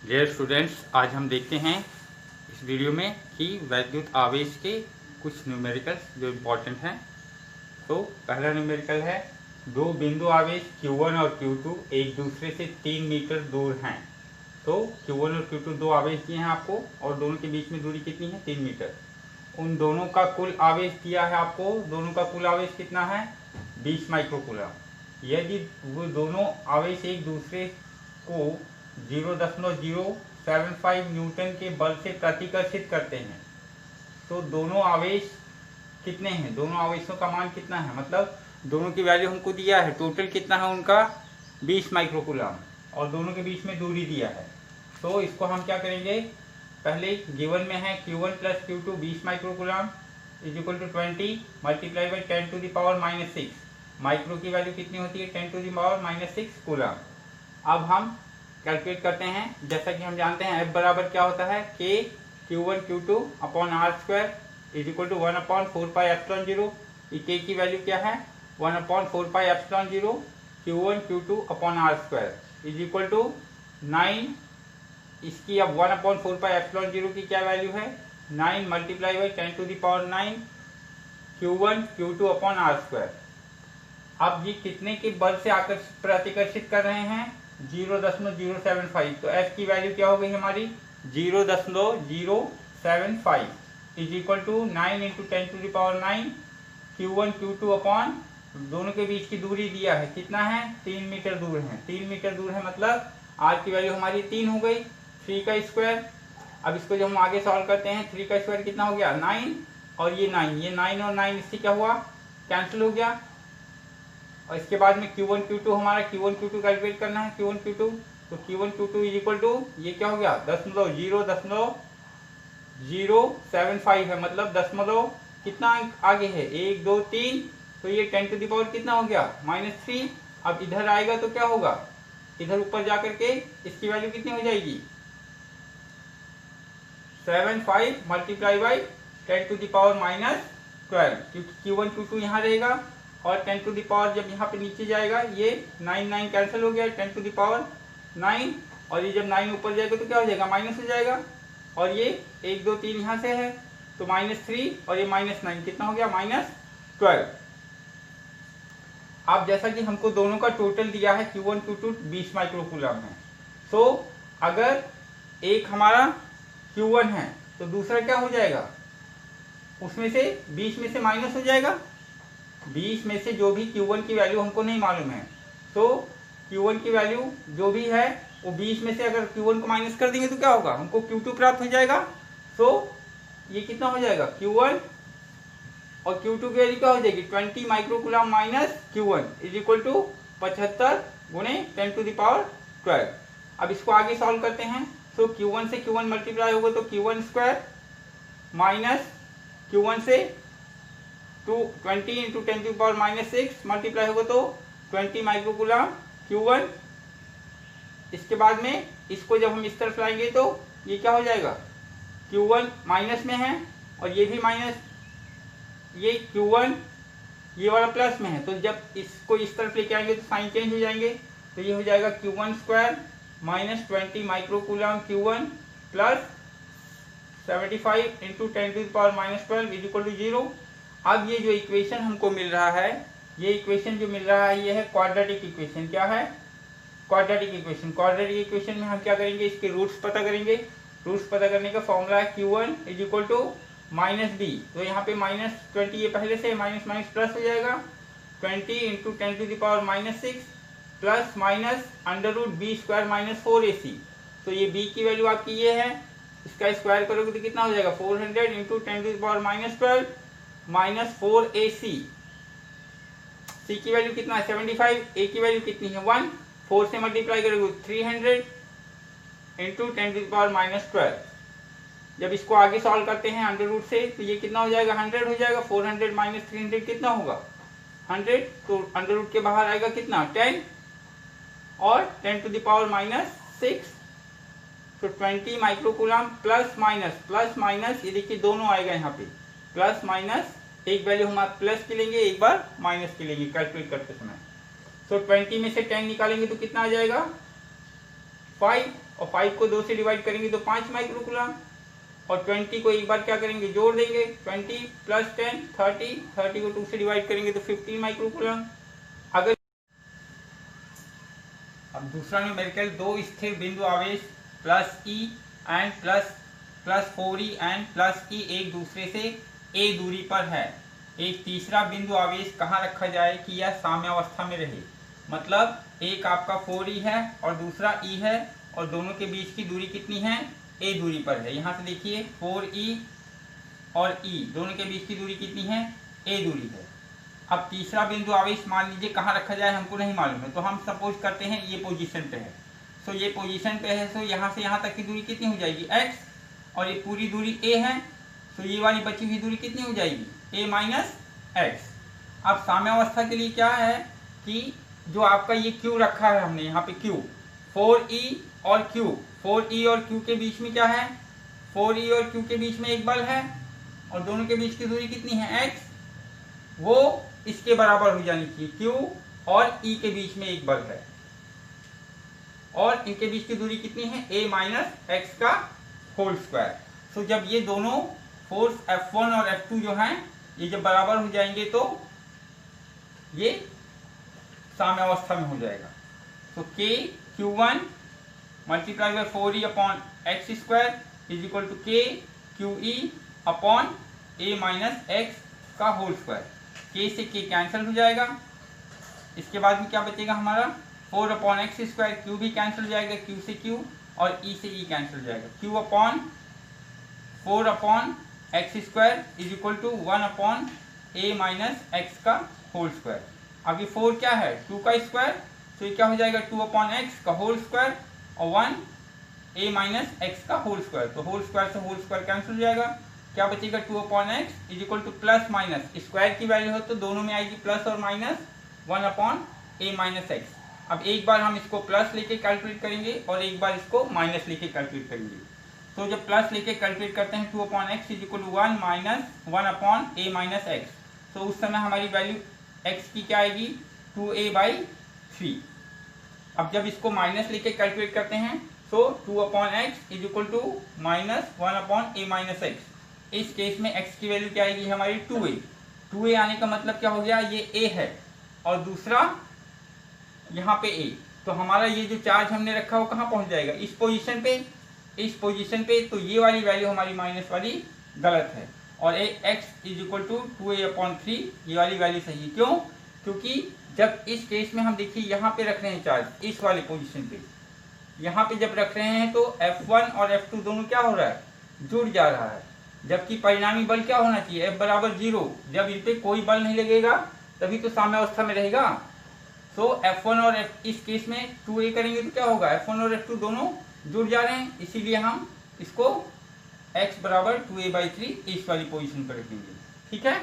Dear students, आज हम देखते हैं इस वीडियो में कि वैद्युत आवेश के कुछ न्यूमेरिकल्स जो इम्पोर्टेंट हैं। तो पहला न्यूमेरिकल है, दो बिंदु आवेश Q1 और Q2 एक दूसरे से 3 मीटर दूर हैं। तो Q1 और Q2 दो आवेश दिए हैं आपको और दोनों के बीच में दूरी कितनी है? 3 मीटर। उन दोनों का कुल आवेश दिया है आपको, दोनों का कुल आवेश कितना है? 20 माइक्रोकूलम। यदि वो दोनों आवेश एक दूसरे को 0.075 न्यूटन के बल से प्रतिकर्षित करते हैं तो दोनों आवेश कितने हैं? दोनों आवेशों का मान कितना है? मतलब दोनों की वैल्यू हमको दिया है, टोटल कितना है उनका? 20 माइक्रोकूलम, और दोनों के बीच में दूरी दिया है। तो इसको हम क्या करेंगे, पहले गिवन में है Q1 plus Q2 20 microcoulomb is equal to 20 multiply by 10 to the power -6। Micro की वैल्यू कितनी होती है? 10 टू द पावर -6 कूलम। अब हम कैलकुलेट करते हैं, जैसा कि हम जानते हैं F बराबर क्या होता है? K Q1 Q2 upon R square is equal to 1/4 epsilon 0। K की वैल्यू क्या है? 1/4 epsilon 0 Q1 Q2 upon R square is equal to 9। इसकी अब 1/4 एप्सिलॉन 0 की क्या वैल्यू है? 9 multiply by 10 to the power 9 Q1 Q2 upon R square. अब ये कितने के बल से आकर प्रतिकर्षित कर रहे हैं? 0.075। तो F की वैल्यू क्या हो गई हमारी? 0.075 is equal to 9 into 10 to the power 9 Q1 Q2 upon, दोनों के बीच की दूरी दिया है, कितना है? 3 मीटर दूर है। 3 मीटर दूर है मतलब R की वैल्यू हमारी 3 हो गई, 3 का स्क्वायर। अब इसको जब हम आगे सॉल्व करते हैं, 3 का स्क्वायर कितना हो गया? 9, और ये 9, ये 9 और 9 इससे क्या हुआ? कैंसिल हो गया। और इसके बाद में Q1 Q2 हमारा Q1 Q2 कैलकुलेट करना है। Q1 Q2 तो Q1 Q2 is equal to, ये क्या हो गया? 0.075 है, मतलब दशमलव कितना आगे है? 1 2 3, तो ये 10 टू द पावर कितना हो गया? -3। अब इधर आएगा तो क्या होगा? इधर ऊपर जाकर के इसकी वैल्यू कितनी हो जाएगी? 75 multiply by 10 to the power -12, क्योंकि Q1 Q2 यहाँ रहेगा और 10 टू द पावर जब यहाँ पे नीचे जाएगा, ये 9 9 कैंसिल हो गया, 10 टू द पावर 9, और ये जब 9 ऊपर जाएगा तो क्या हो जाएगा? माइनस हो जाएगा, और ये 1 2 3 यहाँ से है तो -3, और ये -9 कितना हो गया? -12। अब जैसा कि हमको दोनों का टोटल दिया है Q1 Q2 20 माइक्रोकूलम है, तो अगर एक हमारा Q1 है तो दूसरा क्या हो जाएगा? उसमें से 20 में से माइनस हो जाएगा। 20 में से जो भी Q1 की वैल्यू हमको नहीं मालूम है, तो Q1 की वैल्यू जो भी है वो 20 में से अगर Q1 को माइनस कर देंगे तो क्या होगा? हमको Q2 प्राप्त हो जाएगा। तो ये कितना हो जाएगा? Q1 और Q2 की वैल्यू क्या हो जाएगी? 20 microcoulomb minus Q1 is equal to 75 गुणे 10 टू द पावर 12। अब इसको आगे सॉल्व करते हैं, तो Q1 से Q1 मल्टीप्लाई होगा तो Q1 स्क्वायर माइनस Q1 से 20 इंटू 10 टू पावर -6 मल्टीप्लाई होगा तो 20 माइक्रोकूलम Q1। इसके बाद में इसको जब हम इस तरफ लाएंगे तो ये क्या हो जाएगा? Q1 माइनस में है और ये भी माइनस, ये Q1 ये वाला प्लस में है, तो जब इसको इस तरफ लेके आएंगे तो साइन चेंज हो जाएंगे, तो ये हो जाएगा Q1 square minus 20 microcoulomb Q1 plus 75 into 10 to the power -12 is equal to 0। अब ये जो इक्वेशन हमको मिल रहा है, ये इक्वेशन जो मिल रहा है ये है क्वाड्रेटिक इक्वेशन। क्या है? Quadratic equation. क्वाड्रेटिक इक्वेशन में हम क्या करेंगे? इसके रूट्स पता करेंगे। रूट्स पता करने का फॉर्मूला है Q1 is equal to -b, तो यहाँ पे -20 ये पहले से माइनस माइनस प्लस हो जाएगा, 20 into 10 to the power -6 plus minus √b square -4ac। तो ये b की वैल्यू आपकी ये है, इसका स्क्वायर करोगे तो कितना हो जाएगा? 400 into 10 to the power -12 -4ac। c की वैल्यू कितना है? 75। a की वैल्यू कितनी है? 1। 4 से मल्टीप्लाई करोगे 300 इंटू 10 टू द पावर -12। जब इसको आगे सॉल्व करते हैं अंडर रूट से तो ये कितना हो जाएगा? 100 हो जाएगा। 400 माइनस 300 कितना होगा? 100। तो अंडर रूट के बाहर आएगा कितना? 10, और 10 टू द पावर -6, तो 20 माइक्रोकूलम प्लस माइनस, ये देखिए दोनों आएगा यहाँ पे, प्लस माइनस, एक वैल्यू हम प्लस की लेंगे, एक बार माइनस की लेंगे कैलकुलेट करते समय। तो 20 में से 10 निकालेंगे तो कितना आ जाएगा? 5, और 5 को 2 से डिवाइड करेंगे तो 5 माइक्रो कूलम, और 20 को एक बार क्या करेंगे, जोड़ देंगे, 20 प्लस 10 30, 30 को 2 से डिवाइड करेंगे तो 15 माइक्रो कूलम। अगर अब दूसरा न्यूमेरिकल, दो स्थिर बिंदु आवेश plus e and plus 4e and plus e एक दूसरे से a दूरी पर है। एक तीसरा बिंदु आवेश कहाँ रखा जाए कि यह साम्यावस्था में रहे। मतलब एक आपका 4e है और दूसरा e है, और दोनों के बीच की दूरी कितनी है, a दूरी पर है। यहाँ से देखिए 4e और e दोनों के बीच की दूरी कितनी है, a दूरी है। अब तीसरा बिंदु आवेश मान लीजिए कहाँ रखा जाए, हमको नहीं मालूम है, तो हम सपोज करते हैं ये पोजीशन पे है। सो ये पोजीशन पे है, सो यहाँ से यहाँ तक की दूरी कितनी हो जाएगी, x, और ये पूरी दूरी a है, तो ये वाली बची हुई दूरी कितनी हो जाएगी, a माइनस एक्स। अब साम्यावस्था के लिए क्या है कि जो आपका ये q रखा है हमने यहाँ पे q, 4e और q, 4e और q के बीच में क्या है, 4e और q के बीच में एक बल है, और दोनों के बीच की दूरी कितनी है, x, वो इसके बराबर हो जानी चाहिए। q और e के बीच में एक बल है, और इनके बीच की दूरी कितनी है, a माइनस एक्स का होल स्क्वायर। तो जब ये दोनों फोर्स F1 और F2 जो हैं ये जब बराबर हो जाएंगे तो ये साम्यावस्था में हो जाएगा। तो k q1 multiply by 4e upon x square is equal to k qe upon a minus x का होल स्क्वायर। k से k कैंसिल हो जाएगा। इसके बाद में क्या बचेगा हमारा, 4 अपॉन एक्स स्क्वायर, q भी कैंसिल हो जाएगा, q से q, और e से e कैंसिल हो जाएगा। q upon 4 upon x square is equal to 1 upon a minus x का होल स्क्वायर। अब ये 4 क्या है, 2 का स्क्वायर, तो ये क्या हो जाएगा, 2 अपॉन एक्स का होल स्क्वायर और 1 a माइनस एक्स का होल स्क्वायर। तो होल स्क्वायर से होल स्क्वायर कैंसिल हो जाएगा। क्या बचेगा, 2 upon x is equal two plus minus, square की वैल्यू हो तो दोनों में आएगी प्लस और minus, 1 upon a minus x. अब एक बार हम इसको प्लस लेके कैलकुलेट करेंगे और एक बार इसको माइनस लेके कैलकुलेट करेंगे। तो जब प्लस लेके कैलकुलेट करते हैं 2 upon x is equal to 1 minus 1 upon a minus x, तो उस समय हमारी वैल्यू x की क्या आएगी, 2a/3। अब जब इसको माइनस लेके कैलकुलेट करते हैं तो 2 upon x is equal to minus 1 upon a minus x. इस केस में x की वैल्यू क्या आएगी हमारी, 2a। 2a आने का मतलब क्या हो गया, ये a है और दूसरा यहाँ पे a, तो हमारा ये जो चार्ज हमने रखा वो कहाँ पहुँच जाएगा, इस पोजीशन पे, इस पोजीशन पे। तो ये वाली वैल्यू हमारी माइनस वाली गलत है, और x is equal to 2a/3 ये वाली वैल्यू सही है। क्यों, क्योंकि जब इस केस में हम देखिए यहाँ पे रख रहे हैं चार्ज, इस वाले पोजीशन पे, यहाँ पे जब रख रहे हैं तो F1 और F2 दोनों क्या हो रहा है, जुड़ जा रहा है, जबकि परिणामी बल क्या होना चाहिए, F बराबर 0। जब इन पे कोई बल नहीं लगेगा तभी तो साम्यावस्था में रहेगा। तो F1 और इस केस में 2a करेंगे तो क्या होगा, F1 और F2 दोनों जुड़ जा रहे हैं, इसीलिए हम इसको x बराबर 2a/3 इस वाली पोजीशन पर रखेंगे। ठीक है।